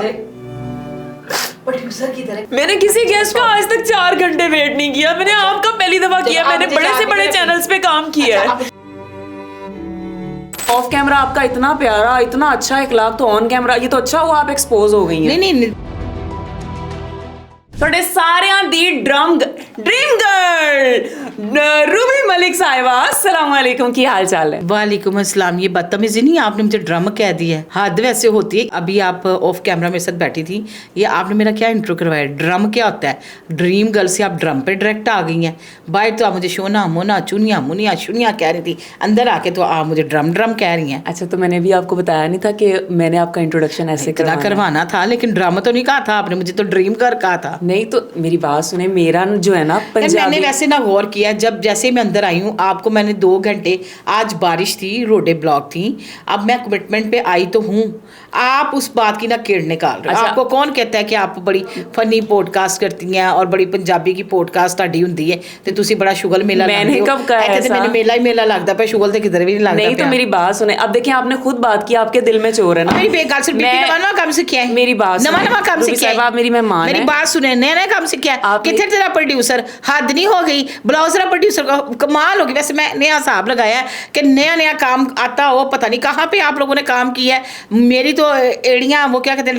जाए। प्रोड्यूसर की तरह मैंने किसी गेस्ट का आज तक 4 घंटे वेट नहीं किया। मैंने आपका पहली दफा किया। मैंने बड़े से बड़े चैनल्स पे काम किया है। ऑफ कैमरा आपका इतना प्यारा, इतना अच्छा इखलाक, तो ऑन कैमरा ये तो अच्छा हुआ आप एक्सपोज हो गई हैं। नहीं थोड़े सारे दी ड्रीम गर्ल रूबी मलिक साहिबा, अस्सलाम वालेकुम, की हाल चाल है? वालेकुम अस्सलाम। ये बदतमीजी नहीं, आपने मुझे ड्रम कह दिया है। हद वैसे होती है। अभी आप ऑफ कैमरा मेरे साथ बैठी थी, ये आपने मेरा क्या इंट्रो करवाया? ड्रम क्या होता है? ड्रीम गर्ल से आप ड्रम पे डायरेक्ट आ गई हैं। बाहर तो आप मुझे शोना मोना चुनिया मुनिया शुनिया कह रही थी, अंदर आके तो आप मुझे ड्रम कह रही हैं। अच्छा, तो मैंने भी आपको बताया नहीं था कि मैंने आपका इंट्रोडक्शन ऐसे करवाना था, लेकिन ड्रामा तो नहीं कहा था आपने, मुझे तो ड्रीम गर्ल कहा था। नहीं तो मेरी बात सुने, मेरा जो है ना पंजाबी, मैंने वैसे ना गौर किया, जब जैसे मैं अंदर आई हूँ आपको मैंने 2 घंटे, आज बारिश थी, रोडे ब्लॉक थी, अब मैं कमिटमेंट पे आई तो हूँ, आप उस बात की ना किड़ निकाल रहे हो। अच्छा, आपको कौन कहता है कि आप बड़ी फनी पॉडकास्ट करती हैं और बड़ी पंजाबी की पॉडकास्ट ਤੁਹਾਡੀ ਹੁੰਦੀ है ਤੇ ਤੁਸੀਂ बड़ा शुगल मेला मैंने कब कहा है? मैंने मेला ही मेला लगता पे, शुगल तो किधर भी नहीं लगता। नहीं तो मेरी बात सुने, अब देखिए आपने खुद बात की, आपके दिल में चोर है ना। मेरी बेकार से बीपी नवा काम से क्या है? मेरी बात नवा काम से क्या है? आप मेरी मेहमान मेरी बात सुने, नया काम से क्या है? कितने तेरा प्रोड्यूसर? हद नहीं हो गई? ब्लाउजर प्रोड्यूसर का कमाल होगी। वैसे मैं नया हिसाब लगाया है कि नया काम आता हो, पता नहीं कहाँ पे आप लोगों ने काम किया है। मेरी तो एड़ियाँ वो क्या कहते हैं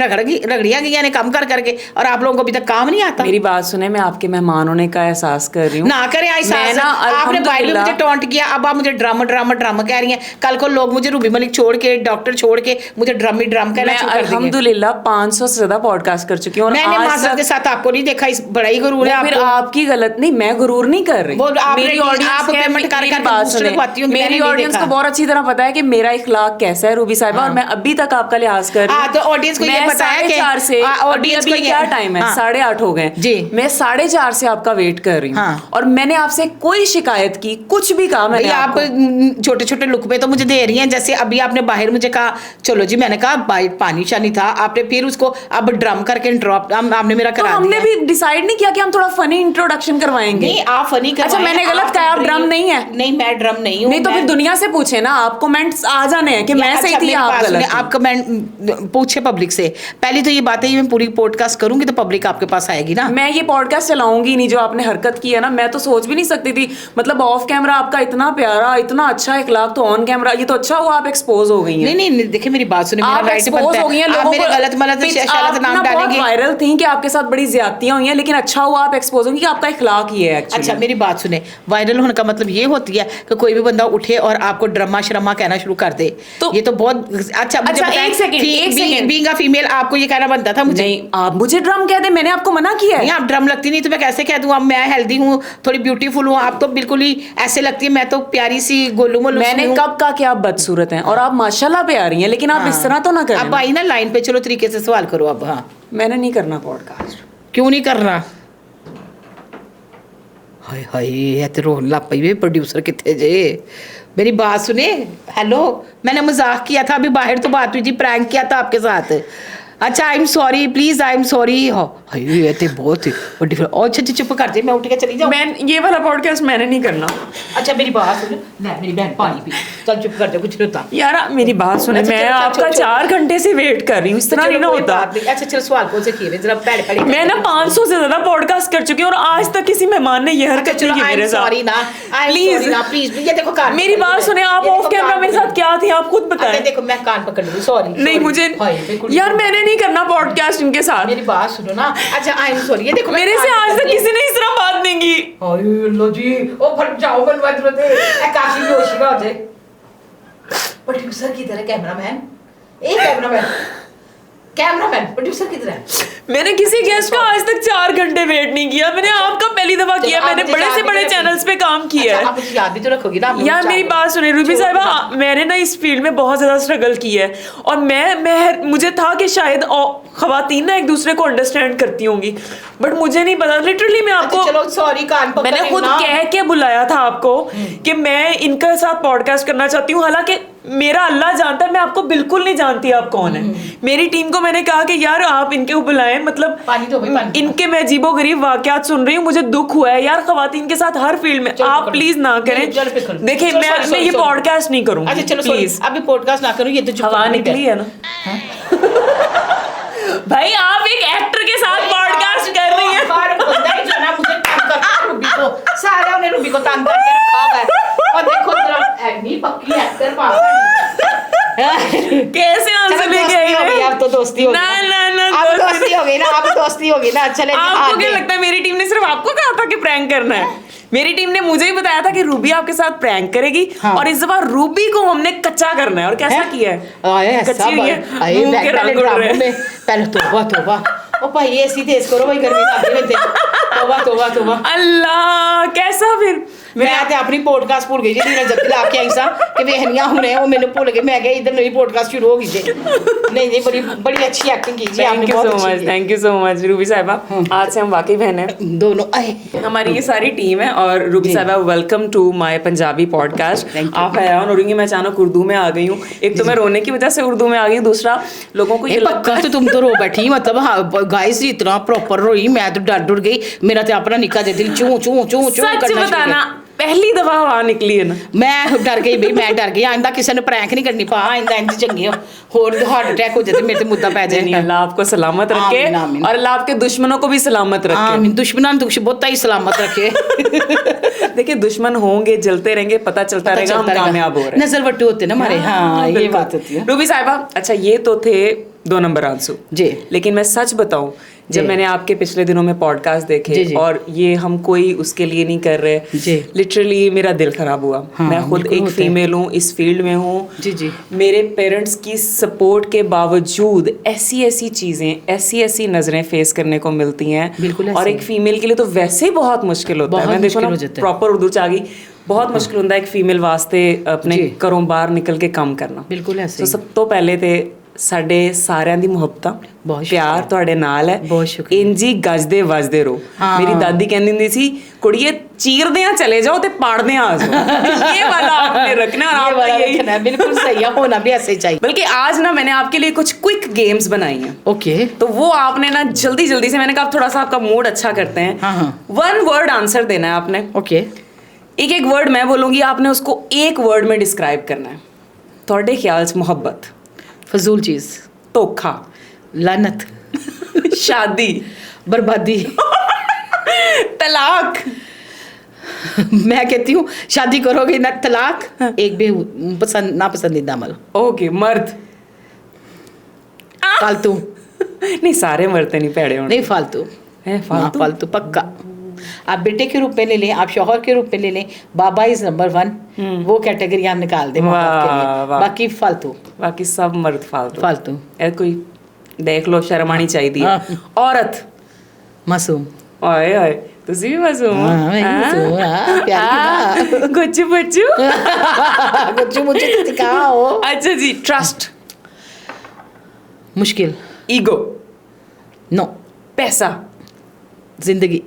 रगड़ियाँ गई ने काम कर करके, और आप लोगों को अभी तक काम नहीं आता। मेरी बात सुने, मैं आपके मेहमान होने का एहसास कर रही हूँ। ना करे एहसास, आपने बाइल में मुझे टॉन्ट किया, अब आप मुझे ड्रामा कह रही हैं। कल को लोग मुझे रूबी मलिक छोड़ के, डॉक्टर छोड़ के मुझे ड्रम कहना शुरू कर देंगे। अल्हम्दुलिल्लाह 500 से ज्यादा पॉडकास्ट कर चुकी हूँ। मैंने मासर के साथ आपको नहीं देखा, इस बड़ा ही गुरूर है। फिर आपकी गलत नहीं, मैं गुरूर नहीं कर रही। मेरी ऑडियंस मेरी ऑडियंस को बहुत अच्छी तरह पता है कि मेरा इखलाक कैसा है रूबी साहिबा, और मैं अभी तक आपका लिहाज कर रही हूँ। तो ऑडियंस को ये पता है कि 4:30 से अभी क्या टाइम है? 8:30 हो गए जी। मैं 4:30 से आपका वेट कर रही हूँ, और मैंने आपसे कोई शिकायत की, कुछ भी कहा मैंने? आप छोटे छोटे लुक पे तो मुझे दे रही हैं। जैसे अभी आपने बाहर मुझे कहा चलो जी, मैंने कहा बाहर पानी शानी था, आपने फिर उसको अब ड्रम करके इंटरप्ट आपने मेरा करा दिया। हमने भी डिसाइड नहीं किया कि हम थोड़ा फनी इंट्रोडक्शन करवाएंगे। नहीं, आप फनी करवाएं। अच्छा, मैंने गलत कहा? आप ड्रम नहीं है? नहीं, मैं ड्रम नहीं हूँ। नहीं तो फिर दुनिया से पूछे ना, आप कमेंट्स आ जाने हैं कि मैं सही थी, आप गलत। आप कमेंट पूछे पब्लिक से। पहली तो ये बात है, मैं पूरी पॉडकास्ट करूंगी तो पब्लिक आपके पास आएगी ना। मैं ये पॉडकास्ट चलाऊंगी नहीं। जो आपने हरकत की है ना, मैं तो सोच भी नहीं सकती थी। मतलब ऑफ कैमरा आपका इतना प्यारा, इतना अच्छा इखलाक, तो ऑन कैमरा ये तो अच्छा हुआ आप एक्सपोज हो गई हैं। नहीं, देखिए मेरी बात सुनिए, आप एक्सपोज हो गई हैं, लोगों को गलत नाम डालेंगे। वायरल थी कि आपके साथ बड़ी ज्यादतियां हुई हैं, लेकिन अच्छा हुआ आप एक्सपोज होंगी कि आपका इखलाक ही है। अच्छा, मेरी बात सुने, वायरल होने का मतलब ये होती है कि कोई भी बंदा उठे और आपको ड्रामा शर्मा कहना शुरू कर दे, तो ये तो बहुत अच्छा। एक सेकंड, बीइंग अ फीमेल आपको ये कहना बनता था मुझे? नहीं, आप मुझे ड्रम कह दे, मैंने आपको मना किया है? नहीं, आप ड्रम लगती नहीं तो मैं कैसे कह दूं? अब मैं हेल्दी हूँ, थोड़ी ब्यूटीफुल हूँ, आप तो बिल्कुल ही ऐसे लगती है मैं तो प्यारी सी गोलू मोलू। मैंने कब कहा कि आप बदसूरत हैं? और आप माशाल्लाह पे आ रही हैं, लेकिन आप इस तरह तो ना करें। अब आई ना लाइन पे, चलो तरीके से सवाल करो अब। हाँ, मैंने नहीं करना पॉडकास्ट। क्यों नहीं करना? हाय हाय, ये तो रोन ला पई वे, प्रोड्यूसर कितने जे? मेरी बात सुने, हेलो, मैंने मजाक किया था, अभी बाहर तो बात हुई थी, प्रैंक किया था आपके साथ। अच्छा, I am sorry, please I am sorry. ये तो बहुत बड़ी। अच्छा चुप कर दे, मैं उठ के चली जाऊँ। मैं ये वाला पॉडकास्ट मैंने नहीं करना। अच्छा मेरी बात सुन, मेरी बहन पानी पी, चल चुप कर दे, कुछ नहीं होता। यार मेरी बात सुने, मैं आपका 4 घंटे से वेट कर रही हूँ, इस तरह नहीं ना होता। अच्छा चलो, सवाल कौन से किए जरा पहले? मैं ना 500 से ज्यादा पॉडकास्ट कर चुकी हूँ, और आज तक किसी मेहमान ने ये हरकत नहीं की मेरे साथ। सॉरी ना, प्लीज ये देखो कान। मेरी बात सुने, आप ऑफ कैमरा मेरे साथ क्या थी आप खुद बताएं। देखो मैं कान पकड़ लूँ, सॉरी। नहीं मुझे यार, मैंने नहीं करना पॉडकास्ट इनके साथ। मेरी बात सुनो ना। अच्छा आई एम सॉरी, ये देखो मेरे से आज तक किसी ने इस तरह बात नहीं की। लो जी, ओ फट जाओ बनवा दे, ए काफी बेहोशी ना हो जाए। प्रोड्यूसर की तरह कैमरामैन, कैमरामैन प्रोड्यूसर की तरह। मैंने किसी गेस्ट का आज तक 4 घंटे वेट नहीं किया। मैंने आपका पहली दफा किया। मैंने बड़े से बड़े चैनल्स पे काम किया है। आप मुझे याद भी तो रखोगी ना? यार मेरी बात सुनिए रूबी साहिबा, मैंने ना इस फील्ड में बहुत ज्यादा स्ट्रगल की है, और मुझे था कि शायद खवातीन ना एक दूसरे को अंडरस्टैंड करती होंगी, बट मुझे नहीं पता। लिटरली मैं आपको चलो सॉरी, कान पकड़, मैंने खुद कह के बुलाया था आपको कि मैं इनके साथ पॉडकास्ट करना चाहती हूँ, हालांकि मेरा अल्लाह जानता है मैं आपको बिल्कुल नहीं जानती आप कौन है। मेरी टीम को मैंने कहा कि यार आप इनके बुलाएं, मतलब इनके मैं अजीबोगरीब वाकयात सुन रही हूँ, मुझे दुख हुआ है यार खवातीन के साथ हर फील्ड में। आप प्लीज ना करें। देखिए मैं ये पॉडकास्ट नहीं करूँगी। अच्छा चलो प्लीज, अभी पॉडकास्ट ना करूँ, ये तो हवा निकली है ना। भाई आप एक एक्टर के साथ पॉडकास्ट कर रही हैं। बार बंदा ही जो ना मुझे तंग करता है रूबी को, सारे ने रूबी को तंग करके रखा हुआ है। और देखो जरा एडमी पक्की एक्टर कैसे आंसर लेके आई है? अब तो दोस्ती हो गई ना अब दोस्ती हो गई ना, अब दोस्ती हो गई ना। चले आपको क्या लगता है मेरी टीम ने सिर्फ आपको कहा था कि प्रैंक करना है? मेरी टीम ने मुझे ही बताया था कि रूबी आपके साथ प्रैंक करेगी। हाँ। और इस दफा रूबी को हमने कच्चा करना है। और कैसा किया है? कच्ची हुई है, मुंह के रंग उड़ रहे हैं। पहले तौबा ओ भाई एसी तेज करो भाई, गर्मी लगती है। तौबा अल्लाह, कैसा फिर? मैं ते अपनी पॉडकास्ट भूल गई जी, नीरज जब ला के आई सा कि वेहनियां हुने वो मैंने भूल गई। मैं गई इधर नई पॉडकास्ट शुरू हो गई जी। नहीं बड़ी अच्छी एक्टिंग की जी आपने, बहुत अच्छी की। Thank you so much Ruby साहिबा। आज से हम वाकई बहन हैं दोनों। आए हमारी ये सारी टीम है। और Ruby Sahiba welcome to my Punjabi podcast. आप हैरान हो रही हैं मैं अचानक उर्दू में आ गई हूँ। एक तो मैं रोने की वजह से उर्दू में आ गई, दूसरा लोगों को ये पक्का तो तुम तो रो बैठी, मतलब हाँ गाइस इतना प्रॉपर रोई, मैं तो डर गई। मेरा तो अपना निक्का दे दिल चू चू चू चू सच बताना पहली दफा हवा निकली है ना, मैं डर गई भाई, मैं डर गई। आइंदा किसी ने प्रैंक नहीं करनी पा, आइंदा इंज चंगी हो होर हार्ट अटैक हो जाए तो मेरे से मुद्दा पै जाए। अल्लाह आपको सलामत रखे आमीन। और अल्लाह आपके दुश्मनों को भी सलामत रखे। आमीन, दुश्मनां बहुत ही सलामत रखे। देखिए दुश्मन होंगे, जलते रहेंगे, पता चलता रहेगा हम कामयाब हो रहे हैं। नजर वट्टू होते ना हमारे। हाँ ये बात होती है। रूबी साहिबा, अच्छा ये तो थे 2 नंबर आंसू जी, लेकिन मैं सच बताऊं, जब मैंने आपके पिछले दिनों में पॉडकास्ट देखे, और ये हम कोई उसके लिए नहीं कर रहे, लिटरली मेरा दिल खराब हुआ। हाँ, मैं खुद एक फीमेल हूँ, इस फील्ड में हूँ जी। मेरे पेरेंट्स की सपोर्ट के बावजूद ऐसी चीजें, ऐसी नजरें फेस करने को मिलती हैं। और एक फीमेल के लिए तो वैसे ही बहुत मुश्किल होता है। मैं देखो ना प्रॉपर उर्दू च आ गई, बहुत मुश्किल होता है एक फीमेल वास्ते अपने घरों बाहर निकल के काम करना। बिल्कुल ऐसे। तो सब तो पहले ते ਸਾਡੇ ਸਾਰਿਆਂ ਦੀ ਮੁਹੱਬਤਾਂ, ਪਿਆਰ ਤੁਹਾਡੇ ਨਾਲ ਹੈ। ਬਹੁਤ ਸ਼ੁਕਰੀਆ। ਇੰਜੀ ਗੱਜਦੇ ਵੱਜਦੇ ਰਹੋ। ਮੇਰੀ ਦਾਦੀ ਕਹਿੰਦੀ ਹੁੰਦੀ ਸੀ, ਕੁੜੀਏ ਚੀਰਦਿਆਂ ਚਲੇ ਜਾਓ ਤੇ ਪਾੜਦਿਆਂ आ जाओ। ये वाला आपने रखना और आपका यही रखना है। बिल्कुल सही है, होना भी ऐसे चाहिए। बल्कि आज ना मैंने आपके लिए कुछ क्विक गेम्स बनाई हैं। ओके, तो वो आपने ना जल्दी से, मैंने कहा थोड़ा सा आपका मूड अच्छा करते हैं। 1 वर्ड आंसर देना है आपने। ओके, एक वर्ड मैं बोलूंगी, आपने उसको 1 वर्ड में डिस्क्राइब करना है। ਤੁਹਾਡੇ ख्याल च मोहब्बत, फजूल चीज, धोखा, लानत, शादी, बर्बादी, तलाक। मैं कहती हूँ शादी करोगे ना तलाक, एक भी नापसंदीदा अमल। ओके, मर्द, फालतू। नहीं सारे मरते नहीं पैड़े होने। नहीं फालतू है, फालतू पक्का। आप बेटे के रूप में ले लें, आप शौहर के रूप में ले लें, बाबा इज नंबर 1, वो कैटेगरी आप निकाल दें। बाकी फालतू, बाकी सब मर्द फालतू। कोई देख लो, शर्म आनी चाहिए। औरत, मासूम। ओए ओए, तुसी भी मासूम हो? गुच्चू पुच्चू। गुच्चू मुच्चू तो दिखाओ। अच्छा जी, ट्रस्ट, मुश्किल, ईगो, नो, पैसा, जिंदगी,